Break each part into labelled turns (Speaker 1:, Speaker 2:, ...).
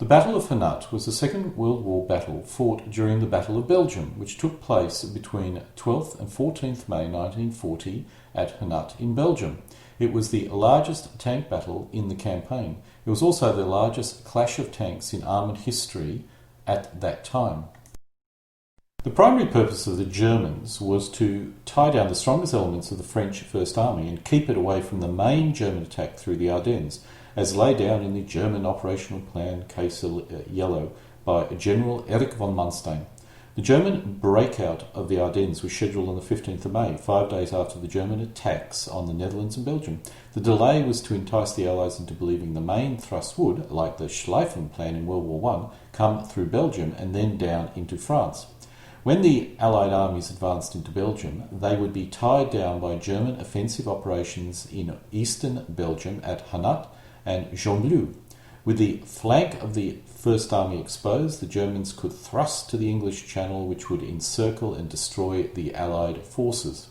Speaker 1: The Battle of Hannut was a Second World War battle fought during the Battle of Belgium, which took place between 12th and 14th May 1940 at Hannut in Belgium. It was the largest tank battle in the campaign. It was also the largest clash of tanks in armoured history at that time. The primary purpose of the Germans was to tie down the strongest elements of the French First Army and keep it away from the main German attack through the Ardennes, as laid down in the German Operational Plan Case Yellow by General Erich von Manstein. The German breakout of the Ardennes was scheduled on the 15th of May, 5 days after the German attacks on the Netherlands and Belgium. The delay was to entice the Allies into believing the main thrust would, like the Schleifen plan in World War I, come through Belgium and then down into France. When the Allied armies advanced into Belgium, they would be tied down by German offensive operations in eastern Belgium at Hannut and Gembloux. With the flank of the First Army exposed, the Germans could thrust to the English Channel, which would encircle and destroy the Allied forces.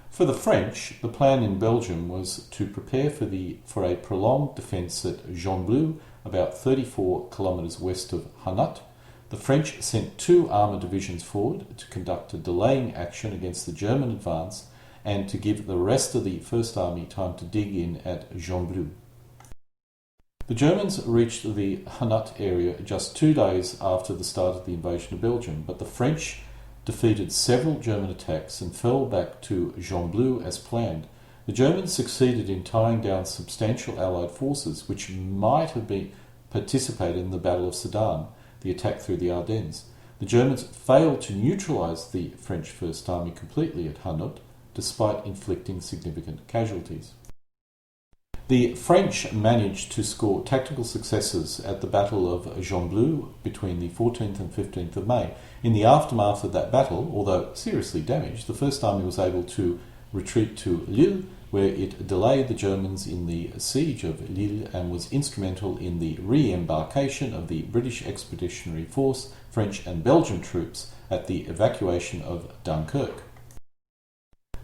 Speaker 1: For the French, the plan in Belgium was to prepare for a prolonged defence at Gembloux, about 34 kilometres west of Hannut. The French sent 2 armoured divisions forward to conduct a delaying action against the German advance and to give the rest of the First Army time to dig in at Gembloux. The Germans reached the Hannut area just 2 days after the start of the invasion of Belgium, but the French defeated several German attacks and fell back to Gembloux as planned. The Germans succeeded in tying down substantial Allied forces, which might have participated in the Battle of Sedan, the attack through the Ardennes. The Germans failed to neutralise the French First Army completely at Hannut, despite inflicting significant casualties. The French managed to score tactical successes at the Battle of Gembloux between the 14th and 15th of May. In the aftermath of that battle, although seriously damaged, the First Army was able to retreat to Lille, where it delayed the Germans in the siege of Lille and was instrumental in the re-embarkation of the British Expeditionary Force, French and Belgian troops at the evacuation of Dunkirk.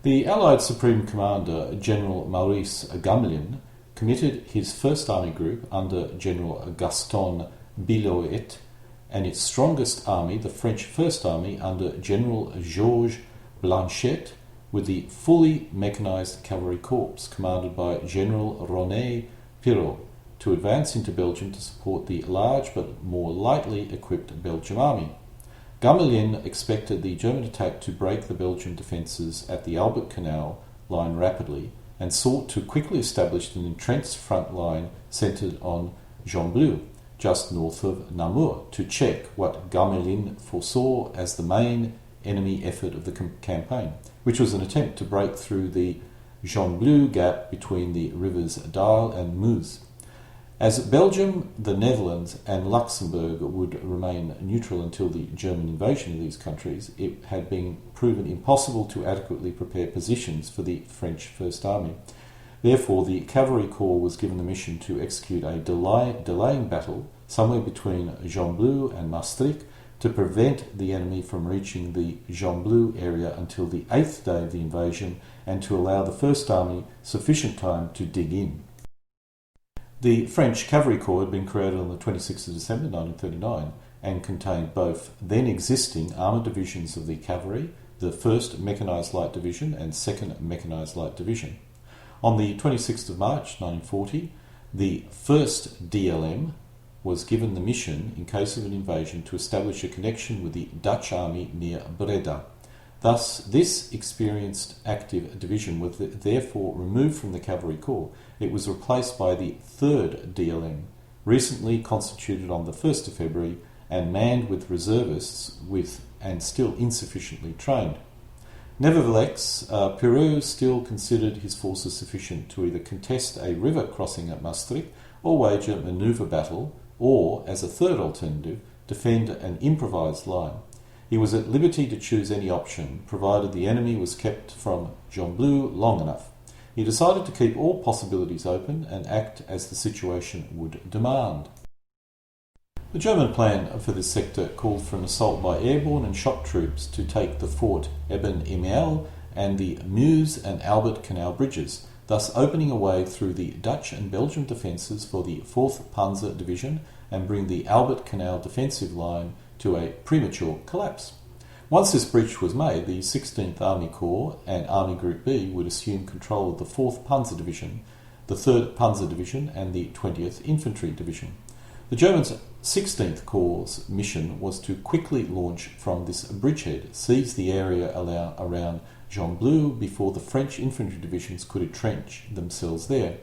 Speaker 1: The Allied Supreme Commander, General Maurice Gamelin, committed his First Army Group under General Gaston Billoet and its strongest army, the French First Army, under General Georges Blanchet, with the fully mechanised cavalry corps commanded by General René Prioux, to advance into Belgium to support the large but more lightly equipped Belgian army. Gamelin expected the German attack to break the Belgian defences at the Albert Canal line rapidly and sought to quickly establish an entrenched front line centred on Gembloux, just north of Namur, to check what Gamelin foresaw as the main enemy effort of the campaign, which was an attempt to break through the Gembloux gap between the rivers Daal and Meuse. As Belgium, the Netherlands and Luxembourg would remain neutral until the German invasion of these countries, it had been proven impossible to adequately prepare positions for the French First Army. Therefore, the Cavalry Corps was given the mission to execute a delaying battle somewhere between Gembloux and Maastricht to prevent the enemy from reaching the Gembloux area until the 8th day of the invasion and to allow the First Army sufficient time to dig in. The French Cavalry Corps had been created on the 26th of December 1939 and contained both then existing armoured divisions of the cavalry, the 1st Mechanised Light Division and 2nd Mechanised Light Division. On the 26th of March 1940, the 1st DLM was given the mission, in case of an invasion, to establish a connection with the Dutch army near Breda. Thus, this experienced active division was therefore removed from the Cavalry Corps. It was replaced by the 3rd DLM, recently constituted on the 1st of February and manned with reservists and still insufficiently trained. Nevertheless, Perwez still considered his forces sufficient to either contest a river crossing at Maastricht or wage a manoeuvre battle, or, as a third alternative, defend an improvised line. He was at liberty to choose any option, provided the enemy was kept from Gembloux long enough. He decided to keep all possibilities open and act as the situation would demand. The German plan for this sector called for an assault by airborne and shock troops to take the fort Eben Emael and the Meuse and Albert Canal bridges. thus opening a way through the Dutch and Belgian defences for the 4th Panzer Division and bring the Albert Canal defensive line to a premature collapse. Once this breach was made, the 16th Army Corps and Army Group B would assume control of the 4th Panzer Division, the 3rd Panzer Division and the 20th Infantry Division. The Germans' 16th Corps' mission was to quickly launch from this bridgehead, seize the area around Gembloux before the French infantry divisions could entrench themselves there,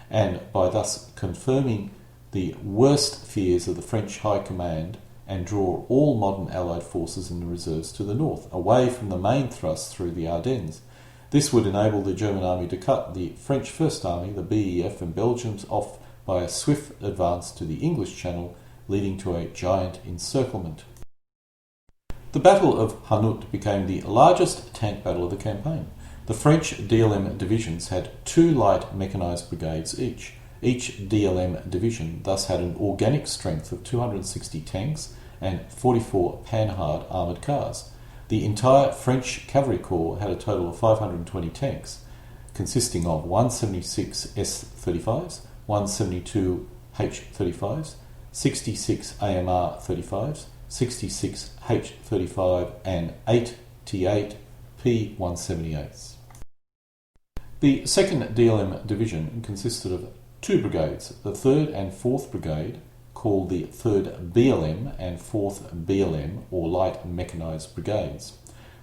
Speaker 1: and by thus confirming the worst fears of the French High Command and draw all modern Allied forces and reserves to the north, away from the main thrust through the Ardennes. This would enable the German army to cut the French First Army, the BEF and Belgians off by a swift advance to the English Channel, leading to a giant encirclement. The Battle of Hannut became the largest tank battle of the campaign. The French DLM divisions had 2 light mechanised brigades each. Each DLM division thus had an organic strength of 260 tanks and 44 panhard armoured cars. The entire French Cavalry Corps had a total of 520 tanks, consisting of 176 S-35s, 172 H-35s, 66 AMR 35s, 66 H-35 and 8 T-8 P-178s. The 2nd DLM division consisted of 2 brigades, the 3rd and 4th Brigade, called the 3rd BLM and 4th BLM, or Light Mechanised Brigades.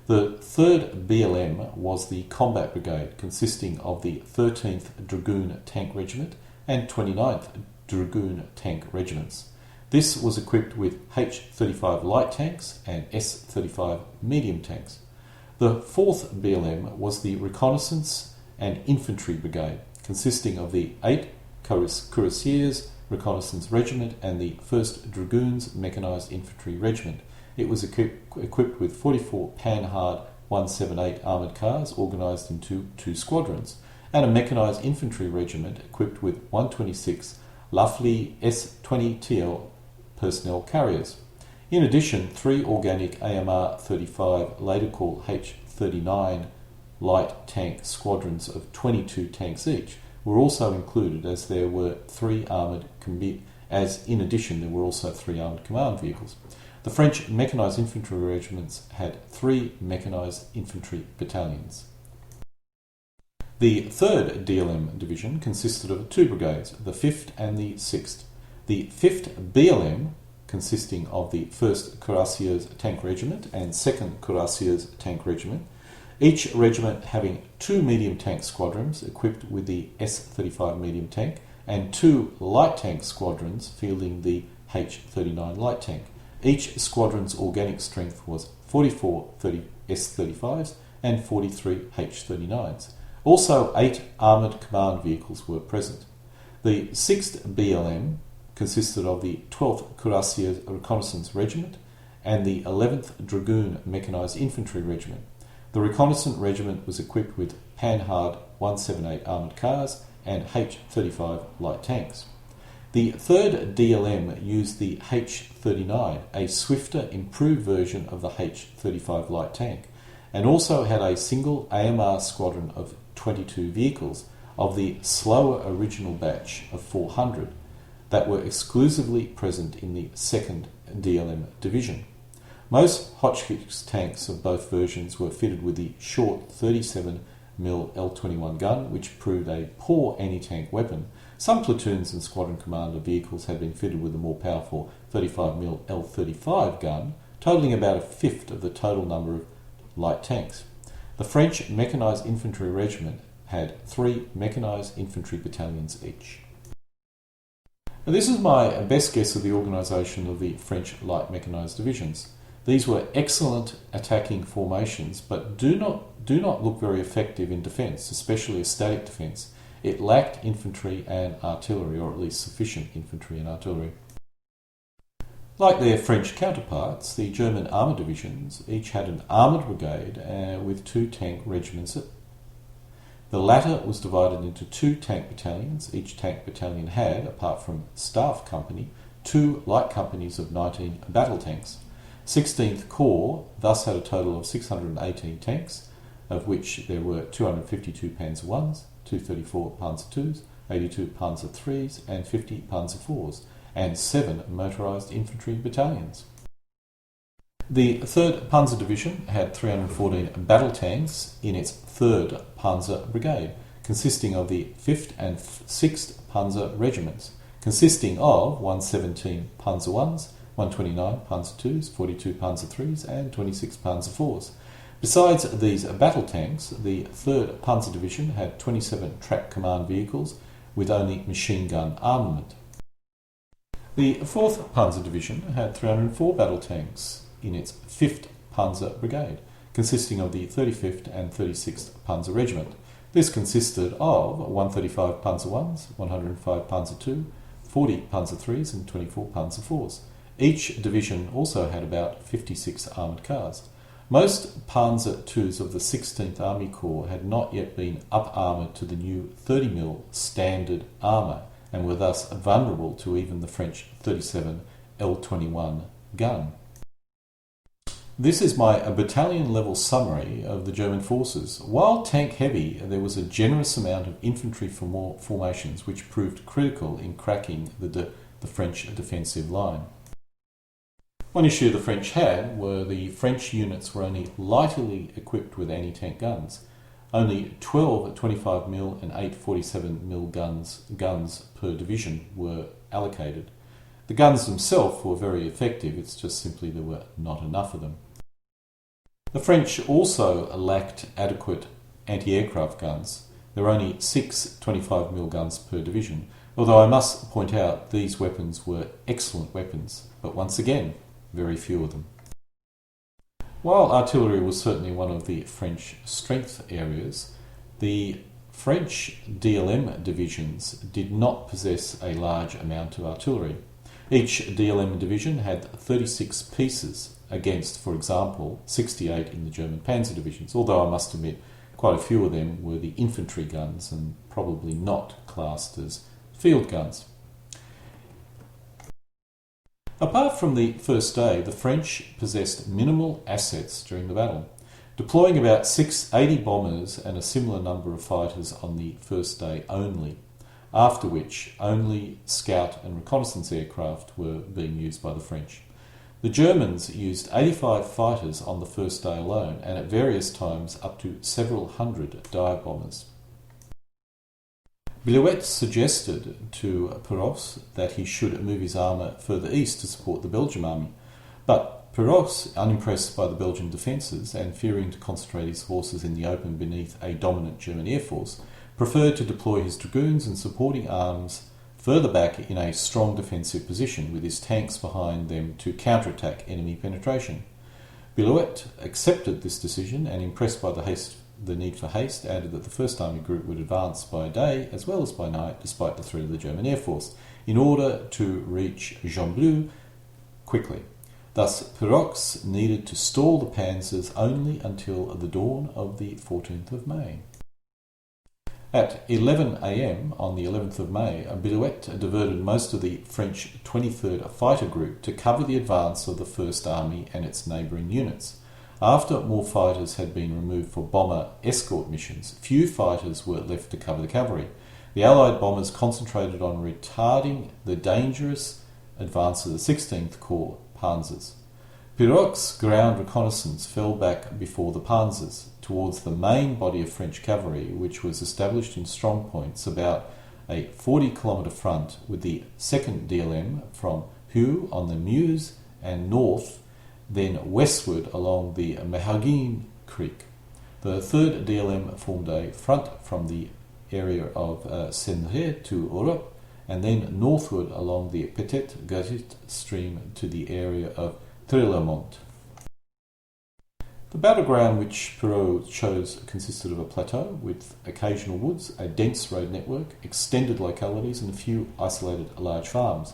Speaker 1: The 3rd BLM was the Combat Brigade, consisting of the 13th Dragoon Tank Regiment and 29th Dragoon Tank Regiments. This was equipped with H-35 light tanks and S-35 medium tanks. The 4th BLM was the Reconnaissance and Infantry Brigade, consisting of the 8th Cuirassiers Reconnaissance Regiment and the 1st Dragoons Mechanised Infantry Regiment. It was equipped with 44 panhard 178 armoured cars organised into 2 squadrons, and a mechanised infantry regiment equipped with 126 Lafley S-20TL personnel carriers. In addition, 3 organic AMR-35, later called H-39, light tank squadrons of 22 tanks each were also included, as there were 3 armoured in addition there were also 3 armoured command vehicles. The French mechanised infantry regiments had 3 mechanised infantry battalions. The 3rd DLM division consisted of 2 brigades, the 5th and the 6th. The 5th BLM, consisting of the 1st Cuirassiers Tank Regiment and 2nd Cuirassiers Tank Regiment, each regiment having 2 medium tank squadrons equipped with the S-35 medium tank and 2 light tank squadrons fielding the H-39 light tank. Each squadron's organic strength was 44 S-35s and 43 H-39s. Also, 8 armoured command vehicles were present. The 6th BLM consisted of the 12th Cuirassiers Reconnaissance Regiment and the 11th Dragoon Mechanised Infantry Regiment. The Reconnaissance Regiment was equipped with panhard 178 armoured cars and H-35 light tanks. The 3rd DLM used the H-39, a swifter, improved version of the H-35 light tank, and also had a single AMR squadron of 22 vehicles of the slower original batch of 400 that were exclusively present in the 2nd DLM division. Most Hotchkiss tanks of both versions were fitted with the short 37mm L21 gun, which proved a poor anti-tank weapon. Some platoons and squadron commander vehicles had been fitted with a more powerful 35mm L35 gun, totalling about a fifth of the total number of light tanks. The French Mechanised Infantry Regiment had 3 mechanised infantry battalions each. Now, this is my best guess of the organisation of the French light mechanised divisions. These were excellent attacking formations, but do not look very effective in defence, especially a static defence. It lacked infantry and artillery, or at least sufficient infantry and artillery. Like their French counterparts, the German armoured divisions each had an armoured brigade with 2 tank regiments. The latter was divided into 2 tank battalions. Each tank battalion had, apart from staff company, 2 light companies of 19 battle tanks. 16th Corps thus had a total of 618 tanks, of which there were 252 Panzer Is, 234 Panzer IIs, 82 Panzer IIIs and 50 Panzer IVs, and 7 motorised infantry battalions. The 3rd Panzer Division had 314 battle tanks in its 3rd Panzer Brigade, consisting of the 5th and 6th Panzer Regiments, consisting of 117 Panzer Is, 129 Panzer IIs, 42 Panzer IIIs and 26 Panzer IVs. Besides these battle tanks, the 3rd Panzer Division had 27 track command vehicles with only machine gun armament. The 4th Panzer Division had 304 battle tanks in its 5th Panzer Brigade, consisting of the 35th and 36th Panzer Regiment. This consisted of 135 Panzer Is, 105 Panzer II, 40 Panzer IIIs and 24 Panzer IVs. Each division also had about 56 armoured cars. Most Panzer IIs of the 16th Army Corps had not yet been up-armoured to the new 30mm standard armour and were thus vulnerable to even the French 37 L21 gun. This is my battalion-level summary of the German forces. While tank-heavy, there was a generous amount of infantry formations which proved critical in cracking the French defensive line. One issue the French had were the French units were only lightly equipped with anti-tank guns. Only 12 25mm and 8 47mm guns per division were allocated. The guns themselves were very effective, it's just simply there were not enough of them. The French also lacked adequate anti-aircraft guns. There were only 6 25mm guns per division, although I must point out these weapons were excellent weapons, but once again, very few of them. While artillery was certainly one of the French strength areas, the French DLM divisions did not possess a large amount of artillery. Each DLM division had 36 pieces against, for example, 68 in the German panzer divisions, although I must admit quite a few of them were the infantry guns and probably not classed as field guns. Apart from the first day, the French possessed minimal assets during the battle, deploying about 680 bombers and a similar number of fighters on the first day only, after which only scout and reconnaissance aircraft were being used by the French. The Germans used 85 fighters on the first day alone, and at various times up to several hundred dive bombers. Bleuette suggested to Perwez that he should move his armour further east to support the Belgian army, but Perwez, unimpressed by the Belgian defences and fearing to concentrate his forces in the open beneath a dominant German air force, preferred to deploy his dragoons and supporting arms further back in a strong defensive position with his tanks behind them to counterattack enemy penetration. Bleuette accepted this decision and, impressed by the need for haste, added that the First Army Group would advance by day as well as by night despite the threat of the German Air Force in order to reach Gembloux quickly. Thus, Perwez needed to stall the panzers only until the dawn of the 14th of May. At 11 a.m. on the 11th of May, Bleuette diverted most of the French 23rd Fighter Group to cover the advance of the First Army and its neighbouring units. After more fighters had been removed for bomber escort missions, few fighters were left to cover the cavalry. The Allied bombers concentrated on retarding the dangerous advance of the 16th Corps panzers. Perwez's ground reconnaissance fell back before the panzers, towards the main body of French cavalry, which was established in strong points about a 40-kilometre front, with the 2nd DLM from Prioux on the Meuse and north, then westward along the Mahagin Creek. The 3rd DLM formed a front from the area of Senre to Europe, and then northward along the Petite Gazeute stream to the area of Trellemont. The battleground which Perwez chose consisted of a plateau with occasional woods, a dense road network, extended localities and a few isolated large farms.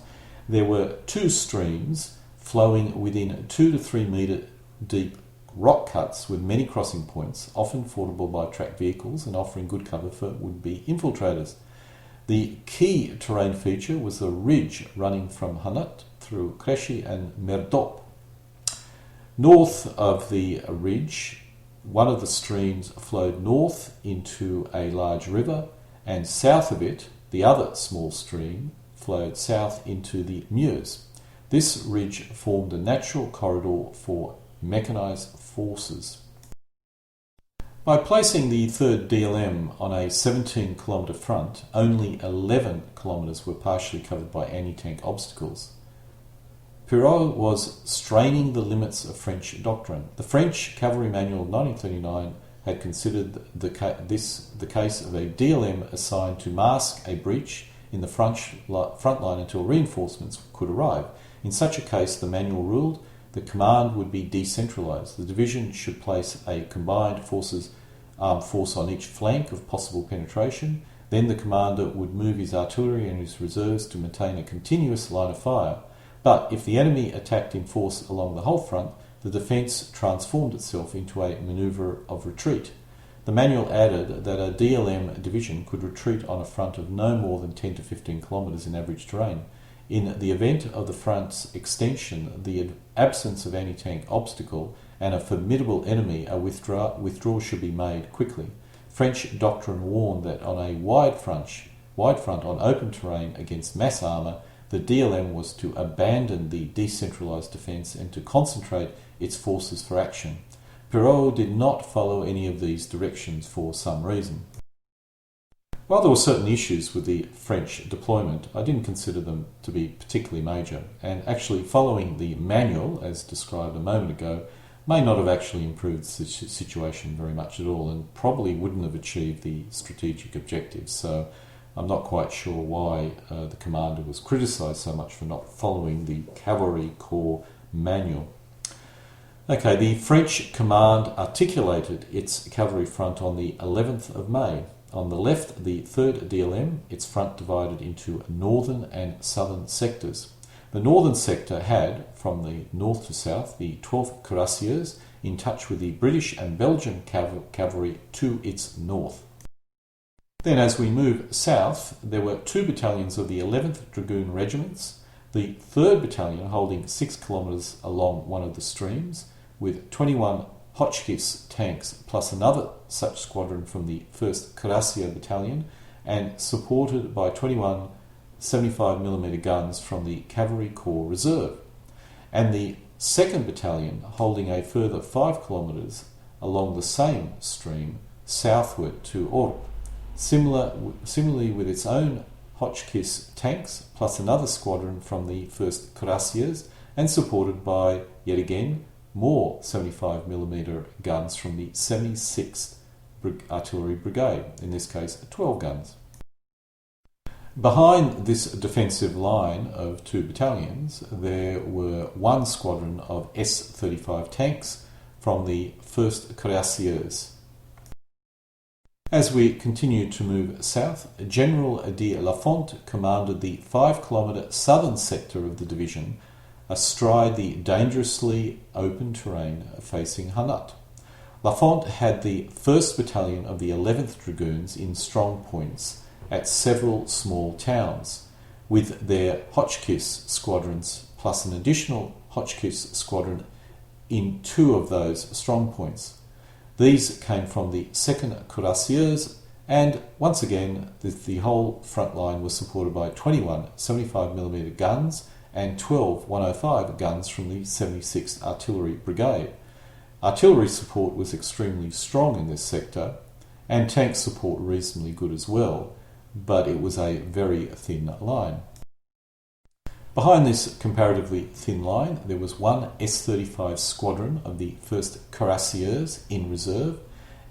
Speaker 1: There were 2 streams flowing within 2 to 3 metre deep rock cuts with many crossing points, often fordable by tracked vehicles and offering good cover for would-be infiltrators. The key terrain feature was the ridge running from Hannut through Créchy and Merdop. North of the ridge, one of the streams flowed north into a large river, and south of it, the other small stream flowed south into the Meuse. This ridge formed a natural corridor for mechanised forces. By placing the 3rd DLM on a 17-kilometre front, only 11 kilometres were partially covered by anti-tank obstacles. Perwez was straining the limits of French doctrine. The French Cavalry Manual of 1939 had considered the case of a DLM assigned to mask a breach in the front line until reinforcements could arrive. In such a case, the manual ruled the command would be decentralised. The division should place a combined armed force on each flank of possible penetration. Then the commander would move his artillery and his reserves to maintain a continuous line of fire. But if the enemy attacked in force along the whole front, the defence transformed itself into a manoeuvre of retreat. The manual added that a DLM division could retreat on a front of no more than 10 to 15 kilometres in average terrain. In the event of the front's extension, the absence of anti-tank obstacle and a formidable enemy, a withdrawal should be made quickly. French doctrine warned that on a wide front on open terrain against mass armour, the DLM was to abandon the decentralised defence and to concentrate its forces for action. Perwez did not follow any of these directions for some reason. While there were certain issues with the French deployment, I didn't consider them to be particularly major, and actually following the manual, as described a moment ago, may not have actually improved the situation very much at all, and probably wouldn't have achieved the strategic objectives. So I'm not quite sure why the commander was criticised so much for not following the Cavalry Corps manual. Okay, the French command articulated its cavalry front on the 11th of May. On the left, the 3rd DLM, its front divided into northern and southern sectors. The northern sector had, from the north to south, the 12th Cuirassiers in touch with the British and Belgian cavalry to its north. Then as we move south, there were 2 battalions of the 11th Dragoon Regiments, the 3rd Battalion holding 6 kilometres along one of the streams, with 21 Hotchkiss tanks plus another such squadron from the 1st Cuirassier Battalion, and supported by 21 75mm guns from the Cavalry Corps Reserve, and the 2nd Battalion holding a further 5 kilometres along the same stream southward to Orbe, similarly with its own Hotchkiss tanks plus another squadron from the 1st Cuirassiers, and supported by, yet again, more 75mm guns from the 76th Artillery Brigade, in this case 12 guns. Behind this defensive line of 2 battalions, there were 1 squadron of S-35 tanks from the 1st Cuirassiers. As we continued to move south, General de Lafont commanded the 5-kilometre southern sector of the division, astride the dangerously open terrain facing Hannut. Lafont had the 1st Battalion of the 11th Dragoons in strong points at several small towns, with their Hotchkiss squadrons plus an additional Hotchkiss squadron in 2 of those strong points. These came from the 2nd Cuirassiers, and once again the whole front line was supported by 21 75mm guns and 12 105 guns from the 76th Artillery Brigade. Artillery support was extremely strong in this sector, and tank support reasonably good as well, but it was a very thin line. Behind this comparatively thin line, there was 1 S-35 squadron of the 1st Cuirassiers in reserve,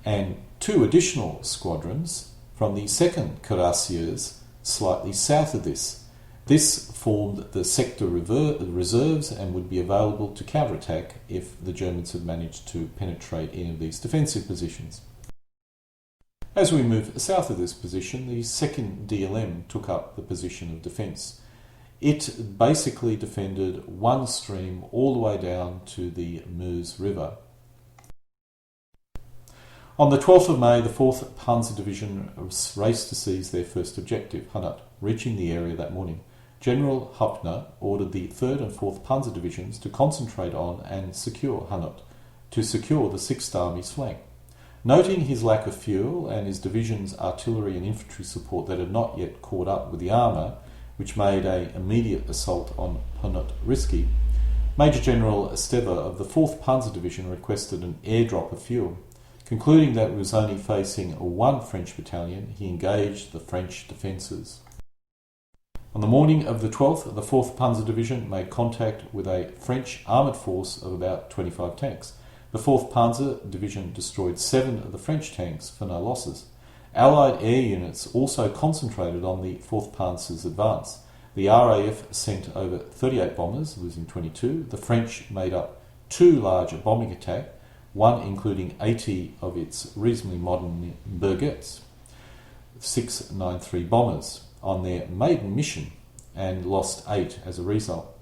Speaker 1: and 2 additional squadrons from the 2nd Cuirassiers slightly south of this. This formed the sector reserves and would be available to counterattack if the Germans had managed to penetrate any of these defensive positions. As we move south of this position, the 2nd DLM took up the position of defence. It basically defended 1 stream all the way down to the Meuse River. On the 12th of May, the 4th Panzer Division raced to seize their first objective, Hannut, reaching the area that morning. General Hauptner ordered the 3rd and 4th Panzer Divisions to concentrate on and secure Hannut, to secure the 6th Army's flank. Noting his lack of fuel and his division's artillery and infantry support that had not yet caught up with the armour, which made an immediate assault on Hannut risky, Major General Esteve of the 4th Panzer Division requested an airdrop of fuel. Concluding that it was only facing one French battalion, he engaged the French defences. On the morning of the 12th, the 4th Panzer Division made contact with a French armoured force of about 25 tanks. The 4th Panzer Division destroyed 7 of the French tanks for no losses. Allied air units also concentrated on the 4th Panzer's advance. The RAF sent over 38 bombers, losing 22. The French made up 2 large bombing attacks, one including 80 of its reasonably modern Bergettes, 693 bombers, on their maiden mission, and lost 8 as a result.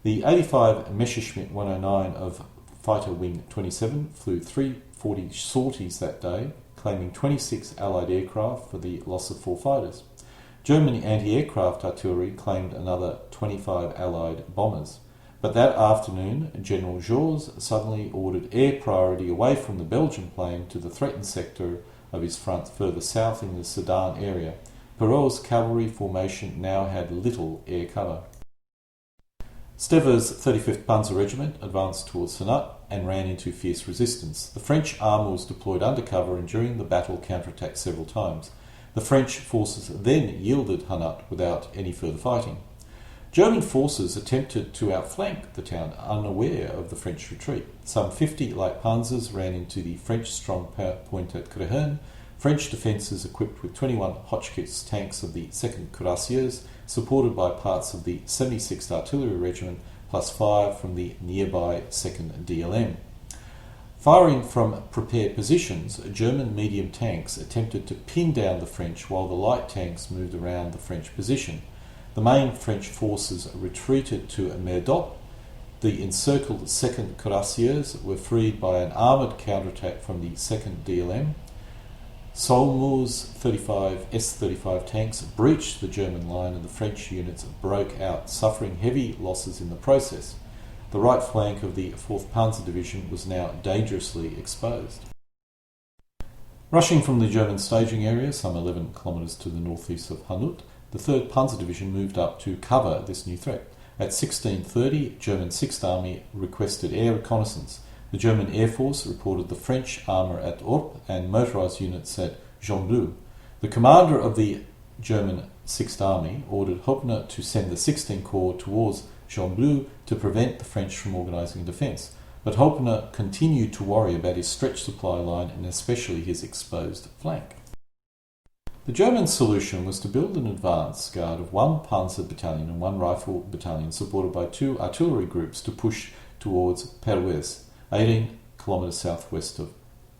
Speaker 1: The 85 Messerschmitt 109 of Fighter Wing 27 flew 340 sorties that day, claiming 26 Allied aircraft for the loss of 4 fighters. German anti-aircraft artillery claimed another 25 Allied bombers. But that afternoon, General Georges suddenly ordered air priority away from the Belgian plane to the threatened sector of his front further south in the Sedan area. Perwez's cavalry formation now had little air cover. Steve's 35th Panzer Regiment advanced towards Hannut and ran into fierce resistance. The French armour was deployed undercover and during the battle counterattacked several times. The French forces then yielded Hannut without any further fighting. German forces attempted to outflank the town, unaware of the French retreat. Some 50 light panzers ran into the French strong point at Prioux. French defences equipped with 21 Hotchkiss tanks of the 2nd Cuirassiers, supported by parts of the 76th Artillery Regiment, plus 5 from the nearby 2nd DLM. Firing from prepared positions, German medium tanks attempted to pin down the French while the light tanks moved around the French position. The main French forces retreated to Merdop. The encircled 2nd Cuirassiers were freed by an armoured counterattack from the 2nd DLM. Solmo's 35 S-35 tanks breached the German line and the French units broke out, suffering heavy losses in the process. The right flank of the 4th Panzer Division was now dangerously exposed. Rushing from the German staging area, some 11 kilometres to the northeast of Hannut, the 3rd Panzer Division moved up to cover this new threat. At 16:30, German 6th Army requested air reconnaissance. The German Air Force reported the French armour at Orp and motorised units at Gembloux. The commander of the German 6th Army ordered Hoepner to send the 16th Corps towards Gembloux to prevent the French from organising a defence, but Hoepner continued to worry about his stretched supply line and especially his exposed flank. The German solution was to build an advance guard of 1 Panzer battalion and 1 rifle battalion supported by 2 artillery groups to push towards Perwez, 18 kilometres southwest of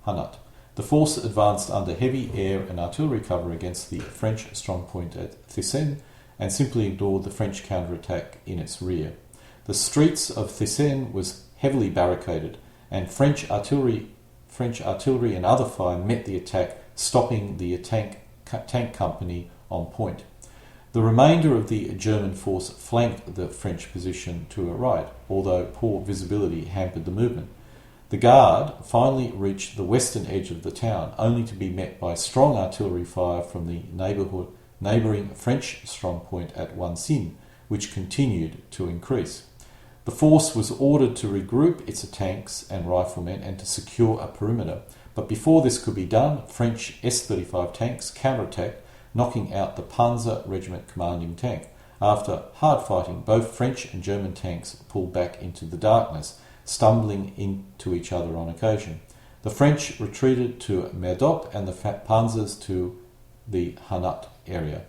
Speaker 1: Hannut. The force advanced under heavy air and artillery cover against the French strongpoint at Thyssenes and simply ignored the French counterattack in its rear. The streets of Thyssenes was heavily barricaded and French artillery and other fire met the attack, stopping the tank company on point. The remainder of the German force flanked the French position to a right, although poor visibility hampered the movement. The Guard finally reached the western edge of the town, only to be met by strong artillery fire from the neighbouring French strongpoint at Wansin, which continued to increase. The force was ordered to regroup its tanks and riflemen and to secure a perimeter, but before this could be done, French S-35 tanks counterattacked, knocking out the Panzer Regiment commanding tank. After hard fighting, both French and German tanks pulled back into the darkness, stumbling into each other on occasion. The French retreated to Merdop and the Panzers to the Hannut area.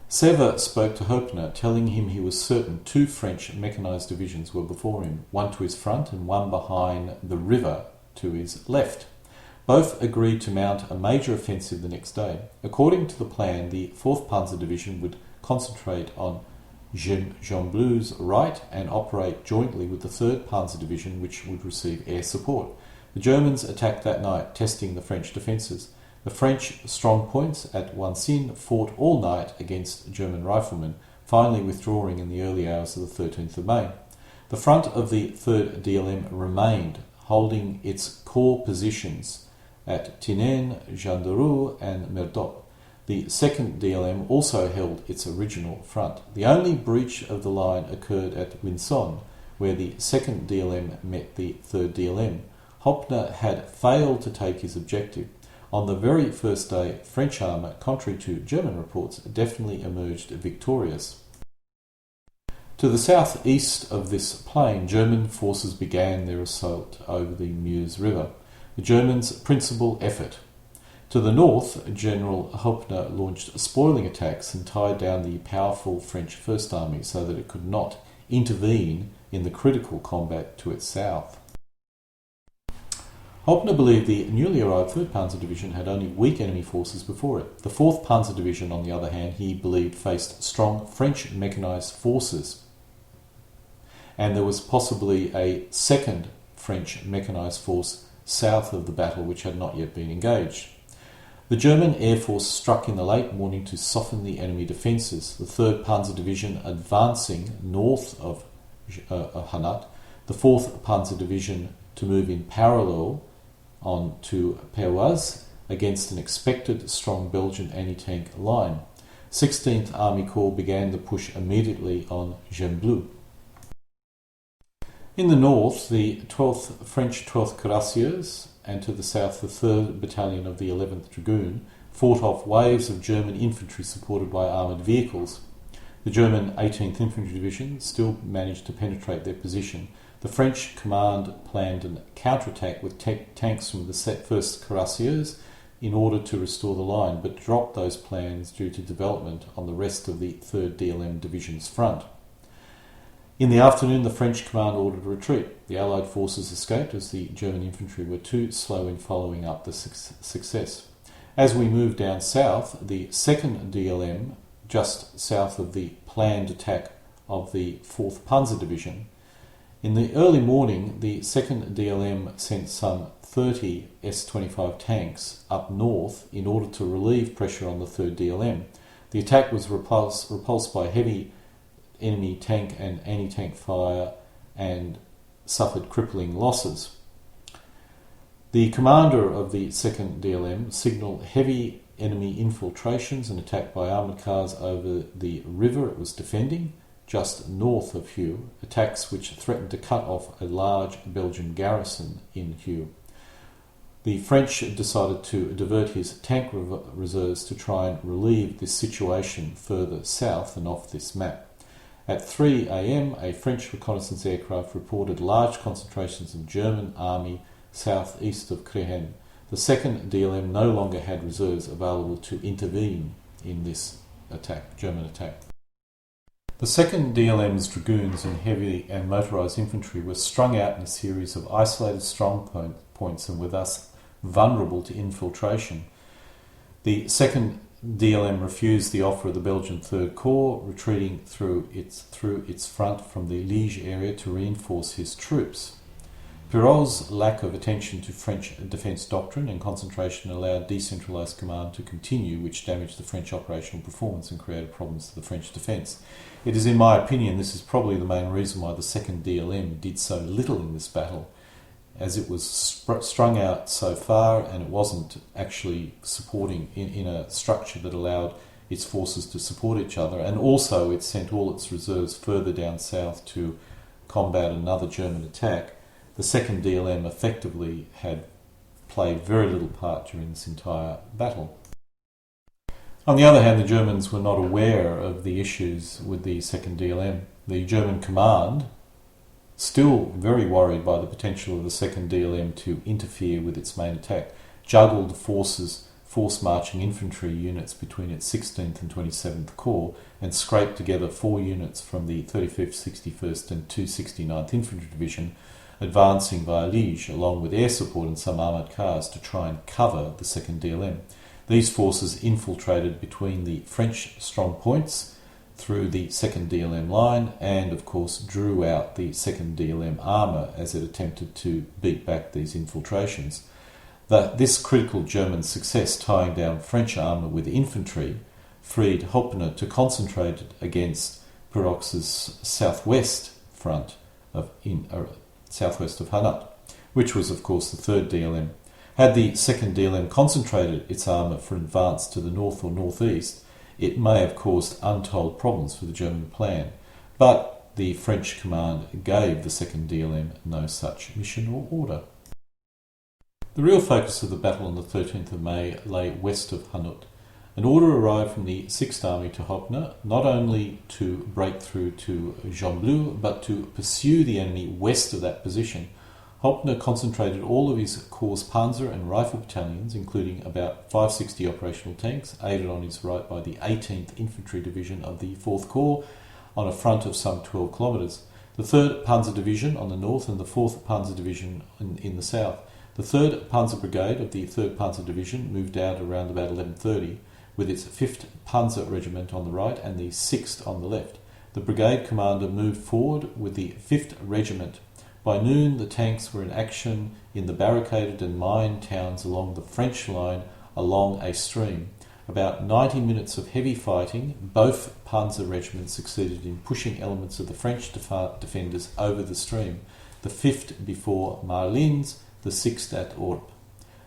Speaker 1: Sever spoke to Hoepner, telling him he was certain 2 French mechanised divisions were before him, one to his front and one behind the river to his left. Both agreed to mount a major offensive the next day. According to the plan, the 4th Panzer Division would concentrate on Gembloux's right and operate jointly with the 3rd Panzer Division, which would receive air support. The Germans attacked that night, testing the French defences. The French strong points at Wansin fought all night against German riflemen, finally withdrawing in the early hours of the 13th of May. The front of the 3rd DLM remained holding its core positions at Tinenne, Gendarou and Merdot. The 2nd DLM also held its original front. The only breach of the line occurred at Winson, where the 2nd DLM met the 3rd DLM. Hoppner had failed to take his objective. On the very first day, French armour, contrary to German reports, definitely emerged victorious. To the southeast of this plain, German forces began their assault over the Meuse River, the Germans' principal effort. To the north, General Hoppner launched spoiling attacks and tied down the powerful French First Army so that it could not intervene in the critical combat to its south. Hoppner believed the newly arrived 3rd Panzer Division had only weak enemy forces before it. The 4th Panzer Division, on the other hand, he believed faced strong French mechanised forces, and there was possibly a 2nd French mechanised force south of the battle which had not yet been engaged. The German Air Force struck in the late morning to soften the enemy defences, the 3rd Panzer Division advancing north of Hannut, the 4th Panzer Division to move in parallel on to Perwez against an expected strong Belgian anti-tank line. 16th Army Corps began the push immediately on Gembloux. In the north, the French 12th Cuirassiers, and to the south the 3rd Battalion of the 11th Dragoon, fought off waves of German infantry supported by armoured vehicles. The German 18th Infantry Division still managed to penetrate their position. The French command planned a counterattack with tanks from the 1st Cuirassiers in order to restore the line, but dropped those plans due to development on the rest of the 3rd DLM Division's front. In the afternoon, the French command ordered a retreat. The Allied forces escaped as the German infantry were too slow in following up the success. As we moved down south, the 2nd DLM, just south of the planned attack of the 4th Panzer Division, in the early morning, the 2nd DLM sent some 30 S-25 tanks up north in order to relieve pressure on the 3rd DLM. The attack was repulsed by heavy enemy tank and anti-tank fire and suffered crippling losses. The commander of the 2nd DLM signalled heavy enemy infiltrations and attack by armoured cars over the river it was defending, just north of Hue, attacks which threatened to cut off a large Belgian garrison in Hue. The French decided to divert his tank reserves to try and relieve this situation further south and off this map. At 3 a.m, a French reconnaissance aircraft reported large concentrations of German army southeast of Crehen. The 2nd DLM no longer had reserves available to intervene in this German attack. The 2nd DLM's dragoons and heavy and motorised infantry were strung out in a series of isolated strong points and were thus vulnerable to infiltration. The 2nd DLM refused the offer of the Belgian 3rd Corps, retreating through its front from the Liege area to reinforce his troops. Perrault's lack of attention to French defence doctrine and concentration allowed decentralised command to continue, which damaged the French operational performance and created problems to the French defence. It is, in my opinion, this is probably the main reason why the 2nd DLM did so little in this battle, as it was strung out so far and it wasn't actually supporting in a structure that allowed its forces to support each other, and also it sent all its reserves further down south to combat another German attack. The 2nd DLM effectively had played very little part during this entire battle. On the other hand, the Germans were not aware of the issues with the 2nd DLM. The German command, still very worried by the potential of the 2nd DLM to interfere with its main attack, juggled force marching infantry units between its 16th and 27th Corps and scraped together 4 units from the 35th, 61st and 269th Infantry Division, advancing via Liege along with air support and some armoured cars to try and cover the 2nd DLM. These forces infiltrated between the French strong points through the 2nd DLM line and, of course, drew out the 2nd DLM armour as it attempted to beat back these infiltrations. This critical German success, tying down French armour with infantry, freed Hoppner to concentrate against Perraux's southwest front southwest of Hannut. which was of course the 3rd DLM. Had the 2nd DLM concentrated its armour for advance to the north or northeast, it may have caused untold problems for the German plan, but the French command gave the 2nd DLM no such mission or order. The real focus of the battle on the 13th of May lay west of Hannut. An order arrived from the 6th Army to Hoppner, not only to break through to Gembloux, but to pursue the enemy west of that position. Hoppner concentrated all of his Corps Panzer and Rifle battalions, including about 560 operational tanks, aided on his right by the 18th Infantry Division of the 4th Corps, on a front of some 12 kilometres. The 3rd Panzer Division on the north and the 4th Panzer Division in the south. The 3rd Panzer Brigade of the 3rd Panzer Division moved out around about 11:30, with its 5th Panzer Regiment on the right and the 6th on the left. The brigade commander moved forward with the 5th Regiment. By noon, the tanks were in action in the barricaded and mined towns along the French line along a stream. About 90 minutes of heavy fighting, both Panzer regiments succeeded in pushing elements of the French defenders over the stream, the 5th before Marlins, the 6th at Orb.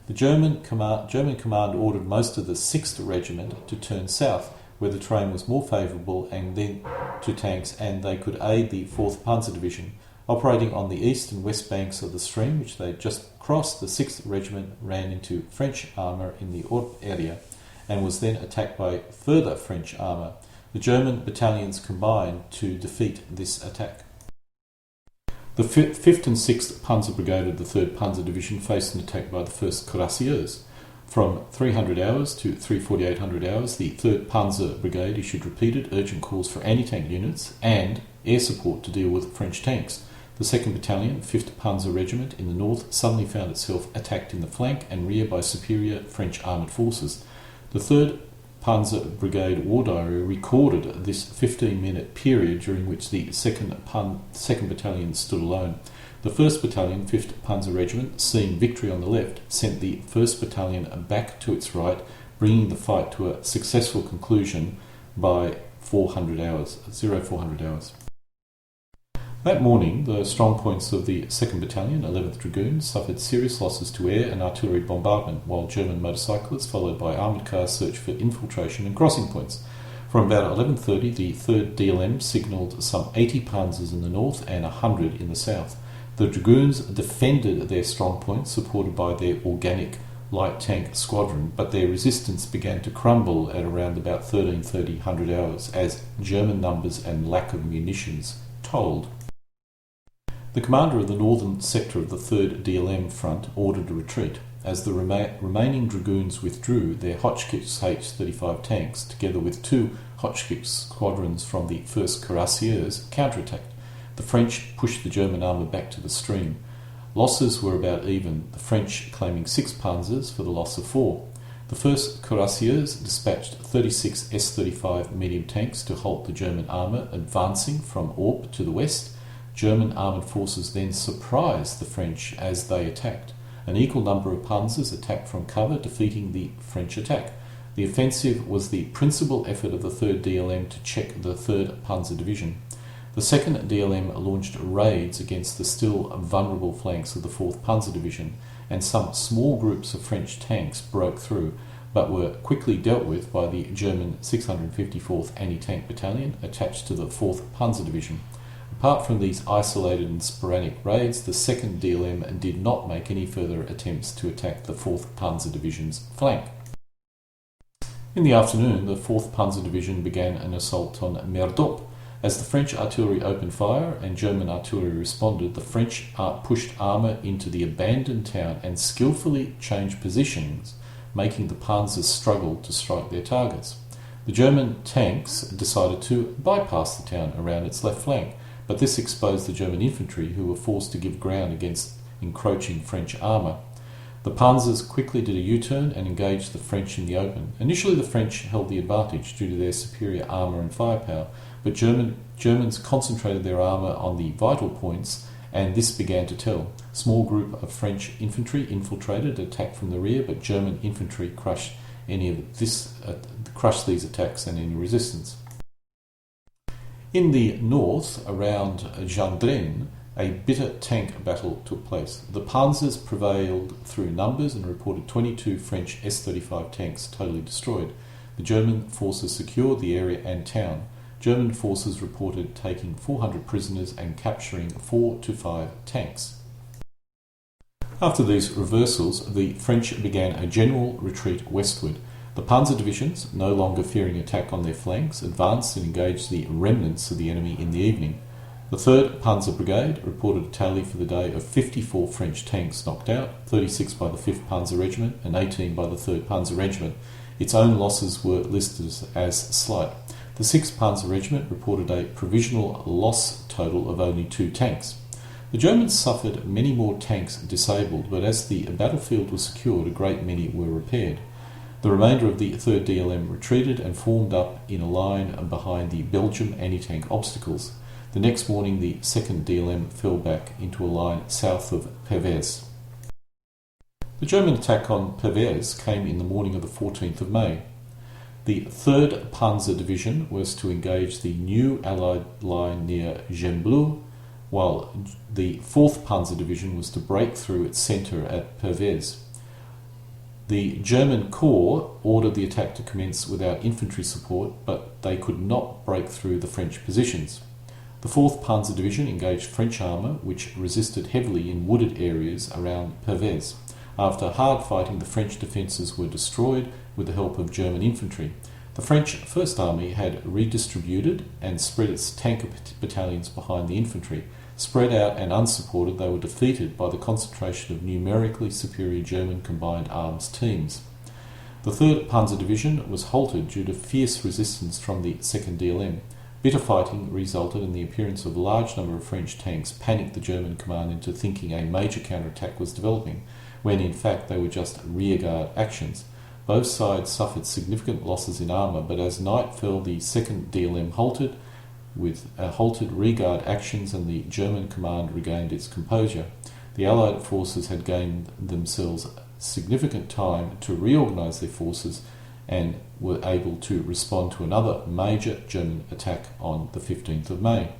Speaker 1: The German command ordered most of the 6th Regiment to turn south, where the terrain was more favourable and then to tanks, and they could aid the 4th Panzer Division. Operating on the east and west banks of the stream, which they had just crossed, the 6th Regiment ran into French armour in the Orb area and was then attacked by further French armour. The German battalions combined to defeat this attack. The 5th and 6th Panzer Brigade of the 3rd Panzer Division faced an attack by the 1st Cuirassiers. From 300 hours to 34800 hours, the 3rd Panzer Brigade issued repeated urgent calls for anti-tank units and air support to deal with French tanks. The 2nd Battalion, 5th Panzer Regiment in the north, suddenly found itself attacked in the flank and rear by superior French armoured forces. The 3rd Panzer Brigade War Diary recorded this 15-minute period during which the 2nd Battalion stood alone. The 1st Battalion, 5th Panzer Regiment, seeing victory on the left, sent the 1st Battalion back to its right, bringing the fight to a successful conclusion by 400 hours. That morning, the strong points of the 2nd Battalion, 11th Dragoons, suffered serious losses to air and artillery bombardment, while German motorcyclists, followed by armoured cars, searched for infiltration and crossing points. From about 11:30, the 3rd DLM signalled some 80 panzers in the north and 100 in the south. The Dragoons defended their strong points, supported by their organic light tank squadron, but their resistance began to crumble at around about 13:30 hours, as German numbers and lack of munitions told. The commander of the northern sector of the 3rd DLM front ordered a retreat. As the remaining Dragoons withdrew, their Hotchkiss H-35 tanks, together with 2 Hotchkiss squadrons from the 1st Cuirassiers, counterattacked. The French pushed the German armour back to the stream. Losses were about even, the French claiming 6 panzers for the loss of 4. The 1st Cuirassiers dispatched 36 S-35 medium tanks to halt the German armour advancing from Orb to the west. German armoured forces then surprised the French as they attacked. An equal number of panzers attacked from cover, defeating the French attack. The offensive was the principal effort of the 3rd DLM to check the 3rd Panzer Division. The 2nd DLM launched raids against the still vulnerable flanks of the 4th Panzer Division, and some small groups of French tanks broke through, but were quickly dealt with by the German 654th Anti-Tank Battalion attached to the 4th Panzer Division. Apart from these isolated and sporadic raids, the 2nd DLM did not make any further attempts to attack the 4th Panzer Division's flank. In the afternoon, the 4th Panzer Division began an assault on Merdop. As the French artillery opened fire and German artillery responded, the French pushed armour into the abandoned town and skillfully changed positions, making the panzers struggle to strike their targets. The German tanks decided to bypass the town around its left flank, but this exposed the German infantry, who were forced to give ground against encroaching French armour. The panzers quickly did a U-turn and engaged the French in the open. Initially the French held the advantage due to their superior armour and firepower, but Germans concentrated their armour on the vital points, and this began to tell. A small group of French infantry infiltrated, attacked from the rear, but German infantry crushed these attacks and any resistance. In the north, around Gendren, A bitter tank battle took place. The Panzers prevailed through numbers and reported 22 French S-35 tanks totally destroyed. The German forces secured the area and town. German forces reported taking 400 prisoners and capturing 4 to 5 tanks. After these reversals, the French began a general retreat westward. The Panzer divisions, no longer fearing attack on their flanks, advanced and engaged the remnants of the enemy in the evening. The 3rd Panzer Brigade reported a tally for the day of 54 French tanks knocked out, 36 by the 5th Panzer Regiment and 18 by the 3rd Panzer Regiment. Its own losses were listed as slight. The 6th Panzer Regiment reported a provisional loss total of only 2 tanks. The Germans suffered many more tanks disabled, but as the battlefield was secured, a great many were repaired. The remainder of the 3rd DLM retreated and formed up in a line behind the Belgium anti-tank obstacles. The next morning, the 2nd DLM fell back into a line south of Perwez. The German attack on Perwez came in the morning of the 14th of May. The 3rd Panzer Division was to engage the new Allied line near Gembloux, while the 4th Panzer Division was to break through its centre at Perwez. The German Corps ordered the attack to commence without infantry support, but they could not break through the French positions. The 4th Panzer Division engaged French armour, which resisted heavily in wooded areas around Perwez. After hard fighting, the French defences were destroyed with the help of German infantry. The French First Army had redistributed and spread its tank battalions behind the infantry. Spread out and unsupported, they were defeated by the concentration of numerically superior German combined arms teams. The 3rd Panzer Division was halted due to fierce resistance from the 2nd DLM. Bitter fighting resulted in the appearance of a large number of French tanks panicked the German command into thinking a major counterattack was developing, when in fact they were just rearguard actions. Both sides suffered significant losses in armour, but as night fell, the 2nd DLM halted rearguard actions and the German command regained its composure. The Allied forces had gained themselves significant time to reorganise their forces and were able to respond to another major German attack on the 15th of May.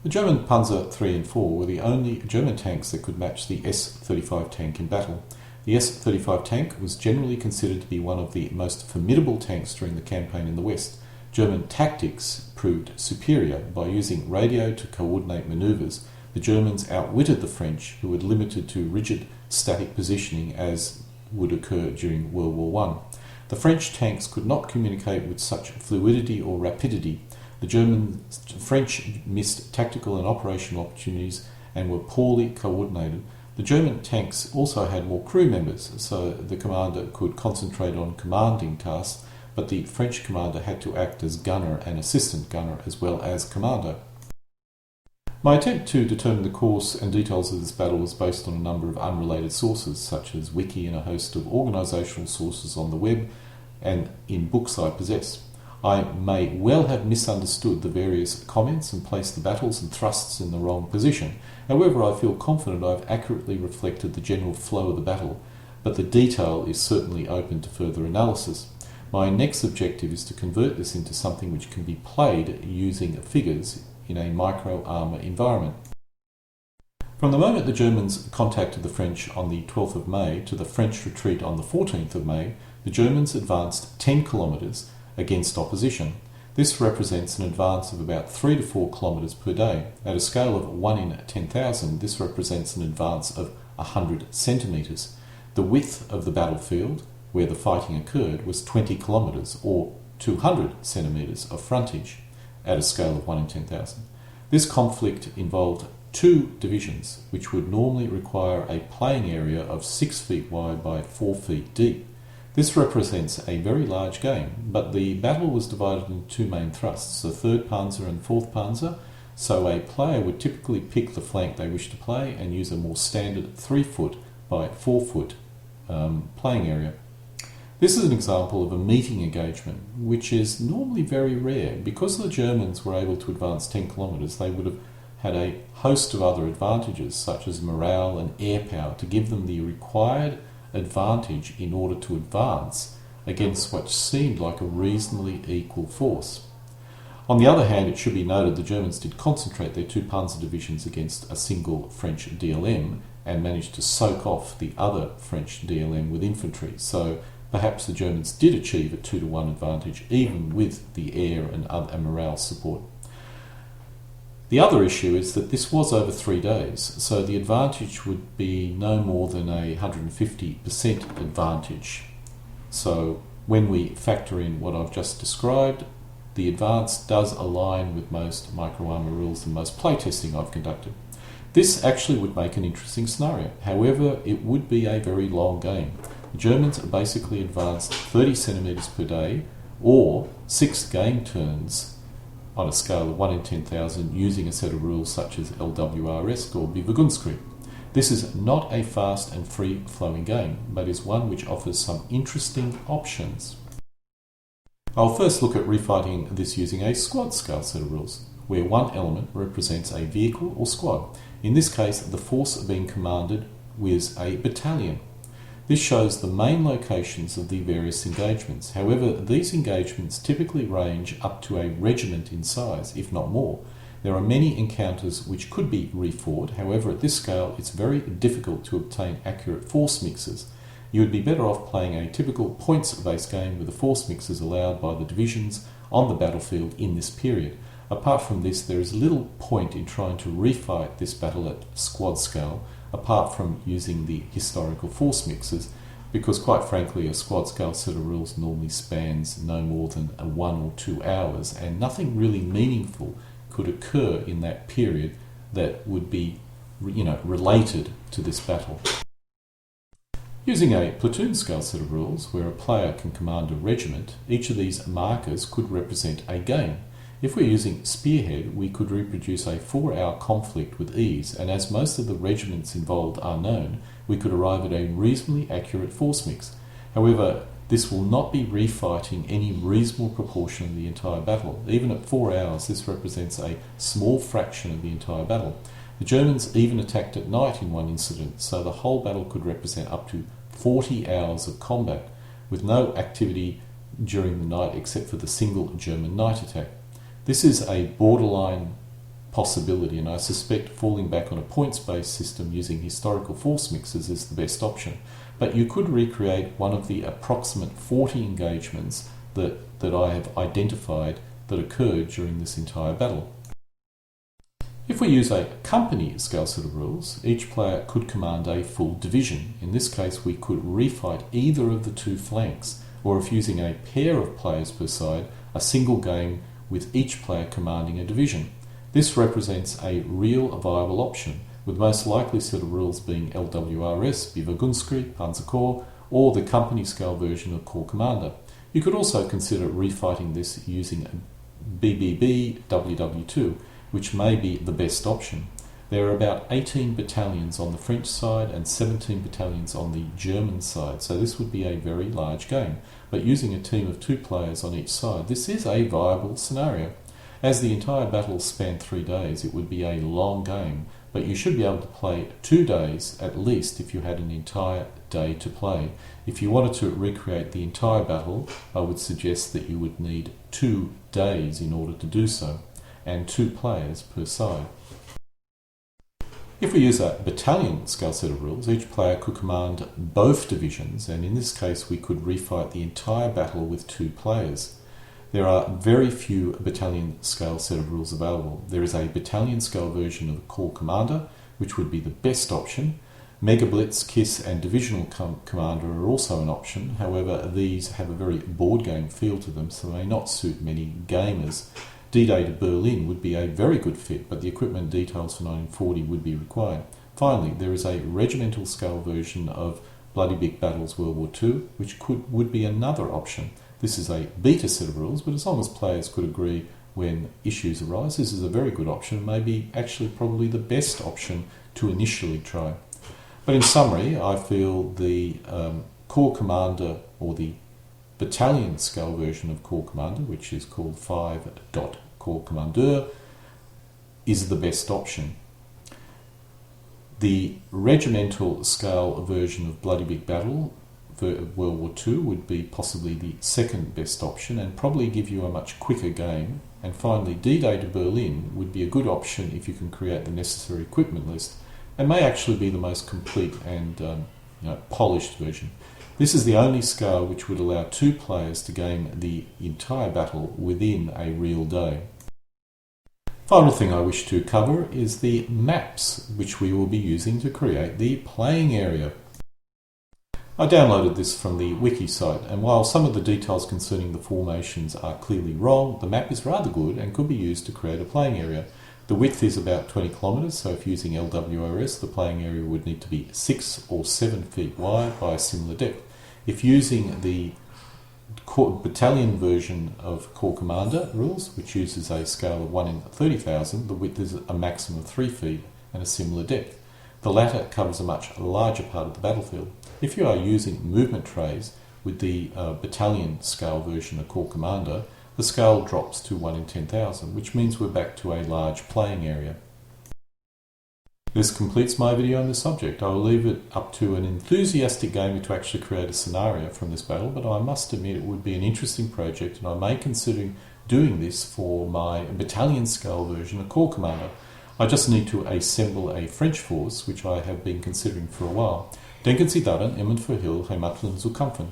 Speaker 1: The German Panzer III and IV were the only German tanks that could match the S-35 tank in battle. The S-35 tank was generally considered to be one of the most formidable tanks during the campaign in the West. German tactics proved superior. By using radio to coordinate manoeuvres, the Germans outwitted the French, who were limited to rigid static positioning as would occur during World War I. The French tanks could not communicate with such fluidity or rapidity. The French missed tactical and operational opportunities and were poorly coordinated. The German tanks also had more crew members, so the commander could concentrate on commanding tasks, but the French commander had to act as gunner and assistant gunner as well as commander. My attempt to determine the course and details of this battle was based on a number of unrelated sources, such as Wiki and a host of organisational sources on the web and in books I possess. I may well have misunderstood the various comments and placed the battles and thrusts in the wrong position. However, I feel confident I have accurately reflected the general flow of the battle, but the detail is certainly open to further analysis. My next objective is to convert this into something which can be played using figures in a micro-armour environment. From the moment the Germans contacted the French on the 12th of May to the French retreat on the 14th of May, the Germans advanced 10 kilometres against opposition. This represents an advance of about 3 to 4 kilometres per day. At a scale of 1 in 10,000, this represents an advance of 100 centimetres. The width of the battlefield, where the fighting occurred, was 20 kilometres, or 200 centimetres of frontage, at a scale of 1 in 10,000. This conflict involved 2 divisions, which would normally require a playing area of 6 feet wide by 4 feet deep. This represents a very large game, but the battle was divided into 2 main thrusts, the 3rd Panzer and 4th Panzer, so a player would typically pick the flank they wish to play and use a more standard 3 foot by 4 foot playing area. This is an example of a meeting engagement, which is normally very rare. Because the Germans were able to advance 10 kilometres, they would have had a host of other advantages, such as morale and air power, to give them the required advantage in order to advance against what seemed like a reasonably equal force. On the other hand, it should be noted the Germans did concentrate their two panzer divisions against a single French DLM and managed to soak off the other French DLM with infantry. So perhaps the Germans did achieve a 2-to-1 advantage even with the air and morale support. The other issue is that this was over 3 days, so the advantage would be no more than a 150% advantage. So when we factor in what I've just described, the advance does align with most micro-armour rules and most playtesting I've conducted. This actually would make an interesting scenario. However, it would be a very long game. The Germans basically advanced 30 centimetres per day, or 6 game turns on a scale of 1 in 10,000 using a set of rules such as LWRS or Bewegunskrieg. This is not a fast and free-flowing game, but is one which offers some interesting options. I'll first look at refighting this using a squad scale set of rules, where one element represents a vehicle or squad. In this case, the force being commanded was a battalion. This shows the main locations of the various engagements. However, these engagements typically range up to a regiment in size, if not more. There are many encounters which could be refought. However, at this scale, it's very difficult to obtain accurate force mixes. You would be better off playing a typical points-based game with the force mixes allowed by the divisions on the battlefield in this period. Apart from this, there is little point in trying to refight this battle at squad scale, apart from using the historical force mixes, because quite frankly a squad scale set of rules normally spans no more than 1 or 2 hours, and nothing really meaningful could occur in that period that would be related to this battle. Using a platoon scale set of rules, where a player can command a regiment, each of these markers could represent a game. If we're using Spearhead, we could reproduce a 4-hour conflict with ease, and as most of the regiments involved are known, we could arrive at a reasonably accurate force mix. However, this will not be refighting any reasonable proportion of the entire battle. Even at 4 hours, this represents a small fraction of the entire battle. The Germans even attacked at night in one incident, so the whole battle could represent up to 40 hours of combat, with no activity during the night except for the single German night attack. This is a borderline possibility, and I suspect falling back on a points-based system using historical force mixes is the best option. But you could recreate one of the approximate 40 engagements that I have identified that occurred during this entire battle. If we use a company scale set of rules, each player could command a full division. In this case, we could refight either of the 2 flanks, or if using a pair of players per side, a single game with each player commanding a division. This represents a real viable option, with most likely set of rules being LWRS, Bewegunskrieg, Panzer Corps, or the company scale version of Corps Commander. You could also consider refighting this using BBB WW2, which may be the best option. There are about 18 battalions on the French side and 17 battalions on the German side, so this would be a very large game. But using a team of 2 players on each side, this is a viable scenario. As the entire battle spanned 3 days, it would be a long game, but you should be able to play 2 days at least if you had an entire day to play. If you wanted to recreate the entire battle, I would suggest that you would need 2 days in order to do so, and 2 players per side. If we use a battalion scale set of rules, each player could command both divisions, and in this case we could refight the entire battle with 2 players. There are very few battalion scale set of rules available. There is a battalion scale version of the Corps Commander, which would be the best option. Mega Blitz, KISS and Divisional Commander are also an option. However, these have a very board game feel to them, so they may not suit many gamers. D-Day to Berlin would be a very good fit, but the equipment details for 1940 would be required. Finally, there is a regimental scale version of Bloody Big Battles World War II, which would be another option. This is a beta set of rules, but as long as players could agree when issues arise, this is a very good option, maybe actually probably the best option to initially try. But in summary, I feel the Corps Commander, or the battalion scale version of Corps Commander, which is called 5.Corps Commandeur, is the best option. The regimental scale version of Bloody Big Battle World War II would be possibly the second best option and probably give you a much quicker game. And finally, D-Day to Berlin would be a good option if you can create the necessary equipment list, and may actually be the most complete and polished version. This is the only scale which would allow 2 players to game the entire battle within a real day. Final thing I wish to cover is the maps which we will be using to create the playing area. I downloaded this from the wiki site, and while some of the details concerning the formations are clearly wrong, the map is rather good and could be used to create a playing area. The width is about 20 kilometres, so if using LWRS, the playing area would need to be 6 or 7 feet wide by a similar depth. If using the Battalion version of Corps Commander rules, which uses a scale of 1 in 30,000, the width is a maximum of 3 feet and a similar depth. The latter covers a much larger part of the battlefield. If you are using movement trays with the Battalion scale version of Corps Commander, the scale drops to 1 in 10,000, which means we're back to a large playing area. This completes my video on this subject. I will leave it up to an enthusiastic gamer to actually create a scenario from this battle, but I must admit it would be an interesting project, and I may consider doing this for my Battalion scale version of Corps Commander. I just need to assemble a French force, which I have been considering for a while. Denken Sie daran, immer und für Hill, Heimatland zu kämpfen.